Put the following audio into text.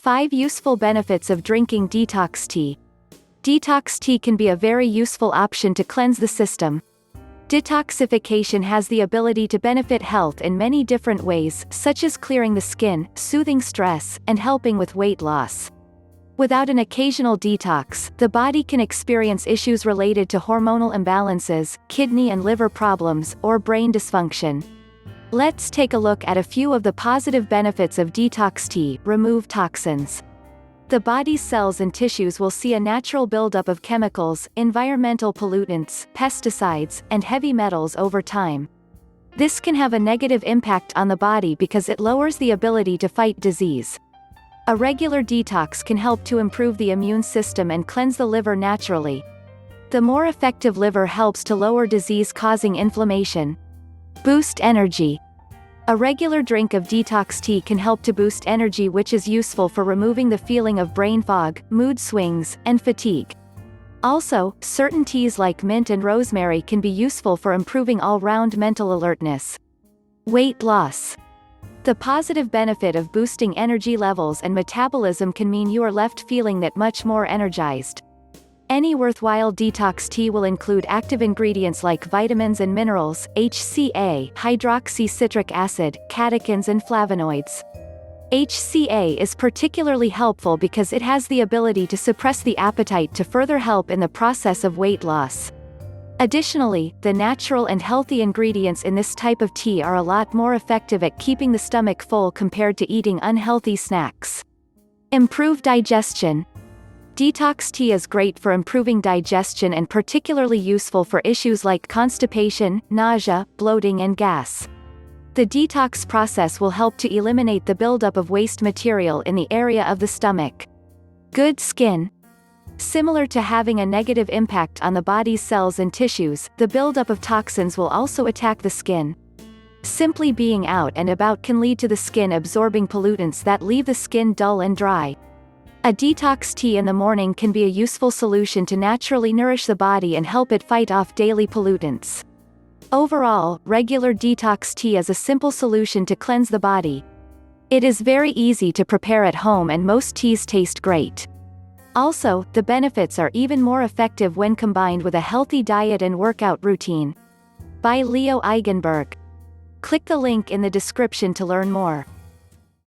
5 useful benefits of drinking detox tea. Detox tea can be a very useful option to cleanse the system. Detoxification has the ability to benefit health in many different ways, such as clearing the skin, soothing stress, and helping with weight loss. Without an occasional detox, the body can experience issues related to hormonal imbalances, kidney and liver problems, or brain dysfunction. Let's take a look at a few of the positive benefits of detox tea. Remove toxins. The body's cells and tissues will see a natural buildup of chemicals, environmental pollutants, pesticides, and heavy metals over time. This can have a negative impact on the body because it lowers the ability to fight disease. A regular detox can help to improve the immune system and cleanse the liver naturally. The more effective liver helps to lower disease-causing inflammation. Boost energy. A regular drink of detox tea can help to boost energy, which is useful for removing the feeling of brain fog, mood swings, and fatigue. Also, certain teas like mint and rosemary can be useful for improving all-round mental alertness. Weight loss. The positive benefit of boosting energy levels and metabolism can mean you are left feeling that much more energized. Any worthwhile detox tea will include active ingredients like vitamins and minerals, HCA, hydroxycitric acid, catechins and flavonoids. HCA is particularly helpful because it has the ability to suppress the appetite to further help in the process of weight loss. Additionally, the natural and healthy ingredients in this type of tea are a lot more effective at keeping the stomach full compared to eating unhealthy snacks. Improve digestion. Detox tea is great for improving digestion and particularly useful for issues like constipation, nausea, bloating and gas. The detox process will help to eliminate the buildup of waste material in the area of the stomach. Good skin. Similar to having a negative impact on the body's cells and tissues, the buildup of toxins will also attack the skin. Simply being out and about can lead to the skin absorbing pollutants that leave the skin dull and dry. A detox tea in the morning can be a useful solution to naturally nourish the body and help it fight off daily pollutants. Overall, regular detox tea is a simple solution to cleanse the body. It is very easy to prepare at home and most teas taste great. Also, the benefits are even more effective when combined with a healthy diet and workout routine. By Leo Eigenberg. Click the link in the description to learn more.